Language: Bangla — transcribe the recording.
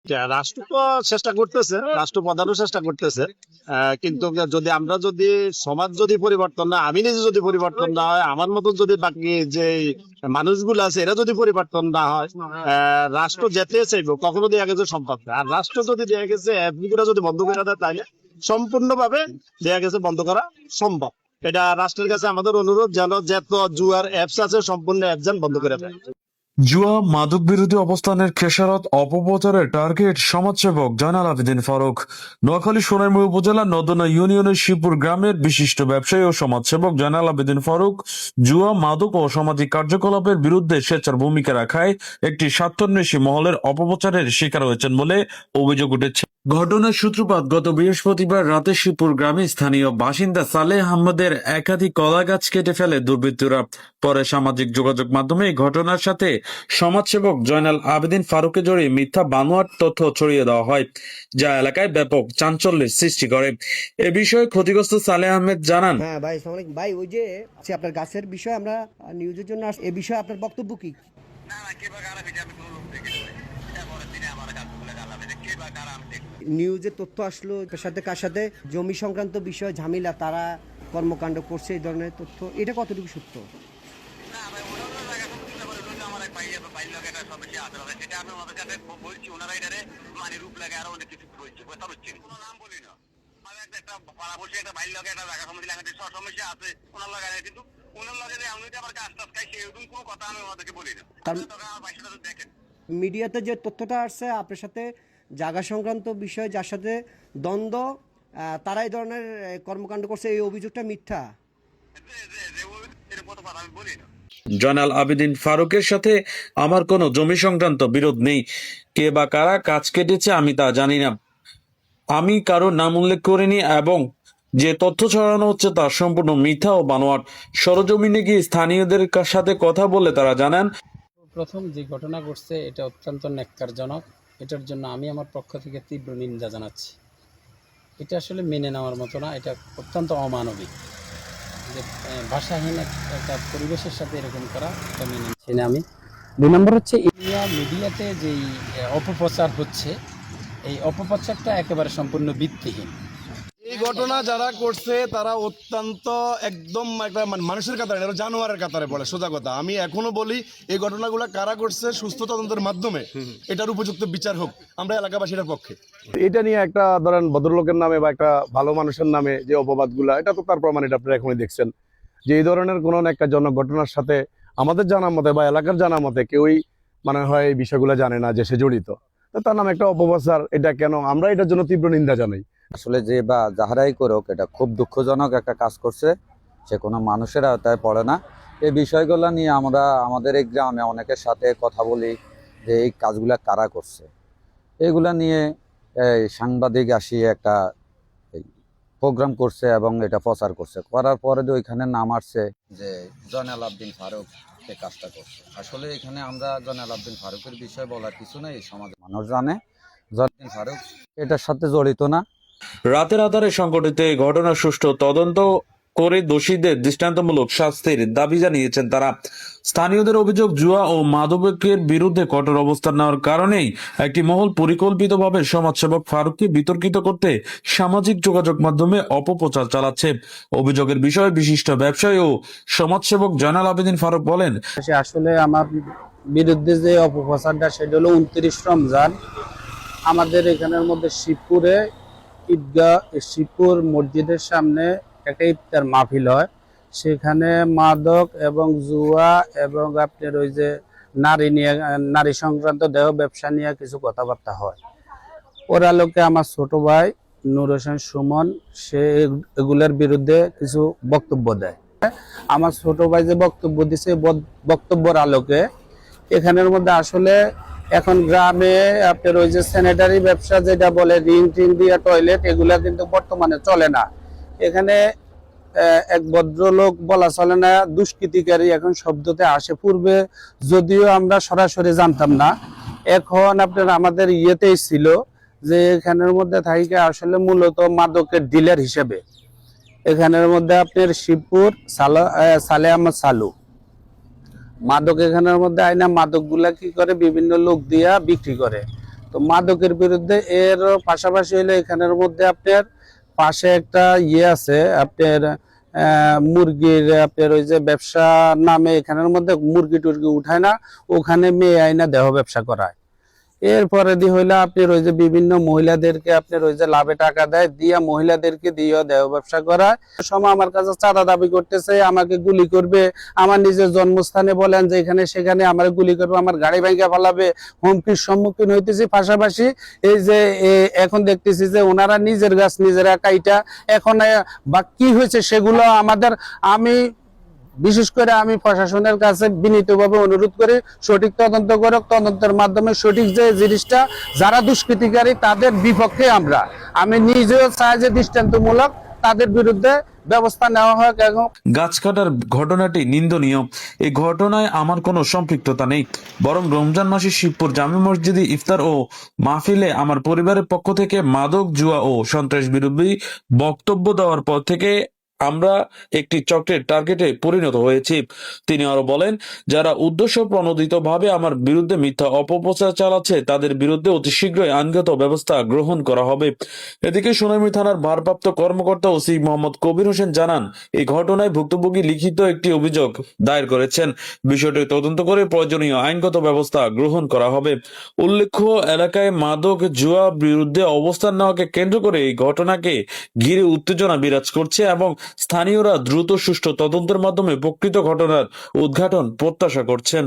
রাষ্ট্র তো চেষ্টা করতেছে, রাষ্ট্রপ্রধানও চেষ্টা করতেছে। কিন্তু যদি সমাজ যদি পরিবর্তন না, আমি নিজে যদি পরিবর্তন না হয়, আমার মতো যদি বাকি যে মানুষগুলো আছে এরা যদি পরিবর্তন না হয়, রাষ্ট্র যেতে চাইবো কখনো দেয়া গেছে সম্ভব না। আর রাষ্ট্র যদি দেয়া গেছে অ্যাপগুলো যদি বন্ধ করে দেয়, তাহলে সম্পূর্ণভাবে দেয়া গেছে বন্ধ করা সম্ভব। এটা রাষ্ট্রের কাছে আমাদের অনুরোধ, যেন যত জুয়ার অ্যাপস আছে সম্পূর্ণ অ্যাপ যেন বন্ধ করে দেয়। জুয়া মাদক বিরোধী অবস্থানের খেসারত অপপ্রচারের টার্গেট সমাজসেবক জয়নাল আবেদিন ফারুক। নোয়াখালী সোনারমুড়ি উপজেলার নদনা ইউনিয়নের শিবপুর গ্রামের বিশিষ্ট ব্যবসায়ী ও সমাজসেবক জয়নাল আবেদিন ফারুক জুয়া মাদক ও সামাজিক কার্যকলাপের বিরুদ্ধে স্বেচ্ছার ভূমিকা রাখায় একটি স্বার্থান্বেষী মহলের অপপ্রচারের শিকার হয়েছেন বলে অভিযোগ উঠেছে। ঘটনার সূত্রপাত গত বৃহস্পতিবার রাতে শিবপুর গ্রামে স্থানীয় বাসিন্দা সালেহ আহমদের একাধিক কলা গাছ কেটে ফেলে দুর্বৃত্তরা। পরে সামাজিক যোগাযোগ মাধ্যমে এই ঘটনার সাথে সমাজসেবক জয়নাল আবেদিন ফারুককে জড়িয়ে মিথ্যা বানোয়াট তথ্য ছড়িয়ে দেওয়া হয়, যা এলাকায় ব্যাপক চাঞ্চল্যের সৃষ্টি করে। এ বিষয়ে ক্ষতিগ্রস্ত সালেহ আহমেদ জানান, হ্যাঁ ভাই, আসসালামু আলাইকুম ভাই। ওই যে আপনার গাছের বিষয়ে আমরা নিউজের জন্য এ বিষয়ে আপনার বক্তব্য কি? নিউজে তথ্য আসলো কার সাথে জমি সংক্রান্ত বিষয় ঝামেলা, তারা কর্মকাণ্ড করছে, এই ধরনের তথ্য, এটা কতটুকু সত্য? মিডিয়াতে যে তথ্যটা আসছে আপনার সাথে জায়গা সংক্রান্ত বিষয়, যার সাথে দ্বন্দ্ব, তারা এই ধরনের কর্মকাণ্ড করছে, এই অভিযোগটা মিথ্যা। জয়নাল আবেদিন ফারুকের সাথে আমার কোনো জমি সংক্রান্ত বিরোধ নেই। কে বা কারা গাছ কেটেছে আমি তা জানি না। আমি কারো নাম উল্লেখ করিনি এবং যে তথ্য ছড়ানো হচ্ছে তা সম্পূর্ণ মিথ্যা ও বানোয়াট। সরজমিনে গিয়ে স্থানীয়দের সাথে কথা বলে তারা জানান, প্রথম যে ঘটনা ঘটছে এটা অত্যন্ত ন্যাক্কারজনক। এটার জন্য আমি আমার পক্ষ থেকে তীব্র নিন্দা জানাচ্ছি। এটা আসলে মেনে নেওয়ার মতো না, এটা অত্যন্ত অমানবিক। যে ভাষাহীন একটা পরিবেশের সাথে এরকম করা, এটা মেনে নিচ্ছি না আমি। 2 নম্বর হচ্ছে মিডিয়াতে যেই অপপ্রচার হচ্ছে, এই অপপ্রচারটা একেবারে সম্পূর্ণ ভিত্তিহীন। এই ঘটনা যারা করছে তারা অত্যন্ত একদম একটা মানুষের কাতারে, জানোয়ারের কাতারে পড়ে। সোজা কথা, আমি এখনো বলি এই ঘটনাগুলো কারা করছে সুস্থ তদন্তের মাধ্যমে এটার উপযুক্ত বিচার হোক, আমরা এলাকাবাসীর পক্ষে। এটা নিয়ে একটা ধরেন ভদ্রলোকের নামে বা একটা ভালো মানুষের নামে যে অপবাদগুলা, এটা তো তার প্রমাণ, এটা আপনারা এখনই দেখছেন যে এই ধরনের কোনো একটা জনক ঘটনার সাথে আমাদের জানা মতে বা এলাকার জানা মতে কেউই মানে হয় এই বিষয়গুলো জানে না যে সে জড়িত। তার নাম একটা অপপ্রচার, এটা কেন, আমরা এটার জন্য তীব্র নিন্দা জানাই। আসলে যে বা যাহারাই করুক, এটা খুব দুঃখজনক একটা কাজ করছে, সে কোনো মানুষের আওতায় পড়ে না। এই বিষয়গুলো নিয়ে আমরা আমাদের এই গ্রামে অনেকের সাথে কথা বলি যে এই কাজগুলা কারা করছে। এইগুলা নিয়ে সাংবাদিক আসিয়ে একটা প্রোগ্রাম করছে এবং এটা প্রচার করছে, করার পরে যে ওইখানে নাম আসছে যে জয়নাল আবেদিন ফারুক এই কাজটা করছে। আসলে এখানে আমরা জয়নাল আবেদিন ফারুকের বিষয়ে বলার কিছু নেই, সমাজের মানুষ জানে জয়নাল ফারুক এটার সাথে জড়িত না। রাতের আধারে সংঘটিত এই ঘটনার সুষ্ঠু তদন্ত করে দোষীদের দৃষ্টান্তমূলক শাস্তির দাবি জানিয়েছেন তারা। স্থানীয়দের অভিযোগ, জুয়া ও মাদকের বিরুদ্ধে কঠোর অবস্থান নেওয়ার কারণেই একটি মহল পরিকল্পিতভাবে সমাজসেবক ফারুককে বিতর্কিত করতে সামাজিক যোগাযোগ মাধ্যমে অপপ্রচার চালাচ্ছে। অভিযোগের বিষয়ে বিশিষ্ট ব্যবসায়ী ও সমাজসেবক জয়নাল আবেদিন ফারুক বলেন, আসলে আমার বিরুদ্ধে যে অপপ্রচারটা, সেটা হলো 29 রমজান আমাদের এখানের মধ্যে শিবপুরে শিবপুর মসজিদের সামনে একটা ইফতার মাহফিল হয়। সেখানে মাদক এবং জুয়া এবং আপনার ওই যে নারী সংক্রান্ত দেহ ব্যবসা নিয়ে কিছু কথাবার্তা হয়। ওর আলোকে আমার ছোট ভাই নূর হোসেন সুমন সে এগুলোর বিরুদ্ধে কিছু বক্তব্য দেয়। আমার ছোট ভাই যে বক্তব্য দিছে, বক্তব্যের আলোকে এখানের মধ্যে আসলে এখন গ্রামে আপনার ওই যে স্যানিটারি ব্যবসা যেটা বলে, রিং টিং দিয়া টয়লেট, এগুলা কিন্তু বর্তমানে চলে না। এখানে এক ভদ্রলোক বলা চলে না, দুষ্কৃতিকারী এখন শব্দতে আসে। পূর্বে যদিও আমরা সরাসরি জানতাম না, এখন আপনার আমাদের ইয়েতেই ছিল যে এখানের মধ্যে থাকে আসলে মূলত মাদকের ডিলার হিসেবে। এখানের মধ্যে আপনার শিবপুর সালেহ আহমদ সালু মাদক এখানের মধ্যে আইনা মাদক গুলা কি করে বিভিন্ন লোক দিয়া বিক্রি করে। তো মাদকের বিরুদ্ধে এর পাশাপাশি হইলে এখানের মধ্যে আপনার পাশে একটা ইয়ে আছে আপনার মুরগির আপনার ওই যে ব্যবসা নামে এখানের মধ্যে মুরগি টুরগি উঠায় না, ওখানে মেয়ে আইনা দেহ ব্যবসা করায়। এরপরে হইলে আপনার ওই যে বিভিন্ন মহিলাদেরকে আপনার ওই যে লাভে টাকা দেয়, দিয়া মহিলাদেরকে দিয়ে দেহ ব্যবসা করায়। সময় আমার কাছে চাঁদা দাবি করতেছে, আমাকে গুলি করবে, আমার নিজের জন্মস্থানে বলেন যে এখানে সেখানে আমার গুলি করবে, আমার গাড়ি ভাঙা ফেলাবে, হুমকির সম্মুখীন হইতেছি। পাশাপাশি এই যে এখন দেখতেছি যে ওনারা নিজের গাছ নিজেরা কাইটা এখন বা কি হয়েছে সেগুলো আমি বিশেষ করে আমি প্রশাসনের কাছে বিনীতভাবে অনুরোধ করি সঠিক তদন্ত করুক, তদন্তের মাধ্যমে সঠিক যে জিনিসটা যারা দুষ্কৃতিকারী তাদের বিপক্ষে আমি নিজেও চাই যে দৃষ্টান্তমূলক তাদের বিরুদ্ধে ব্যবস্থা নেওয়া হোক। এবং গাছ কাটার ঘটনাটি নিন্দনীয়। এই ঘটনায় আমার কোনো সম্পৃক্ততা নেই, বরং রমজান মাসে শিবপুর জামে মসজিদে ইফতার ও মাহফিলে আমার পরিবারের পক্ষ থেকে মাদক, জুয়া ও সন্ত্রাস বিরোধী বক্তব্য দেওয়ার পর থেকে আমরা একটি চক্রের টার্গেটে পরিণত হয়েছি। তিনি আরো বলেন, যারা উদ্দেশ্য প্রণোদিতভাবে আমার বিরুদ্ধে মিথ্যা অপপ্রচার চালাচ্ছে তাদের বিরুদ্ধে অতি শীঘ্রই আইনগত ব্যবস্থা গ্রহণ করা হবে। এদিকে সোনাইমুড়ি থানার ভারপ্রাপ্ত কর্মকর্তা ওসি মোহাম্মদ কবির হোসেন জানান, এই ঘটনায় ভুক্তভোগী লিখিত একটি অভিযোগ দায়ের করেছেন। বিষয়টি তদন্ত করে প্রয়োজনীয় আইনগত ব্যবস্থা গ্রহণ করা হবে। উল্লেখ্য, এলাকায় মাদক, জুয়া বিরুদ্ধে অবস্থান নেওয়াকে কেন্দ্র করে এই ঘটনাকে ঘিরে উত্তেজনা বিরাজ করছে এবং স্থানীয়রা দ্রুত সুষ্ঠু তদন্তের মাধ্যমে প্রকৃত ঘটনার উদ্ঘাটন প্রত্যাশা করছেন।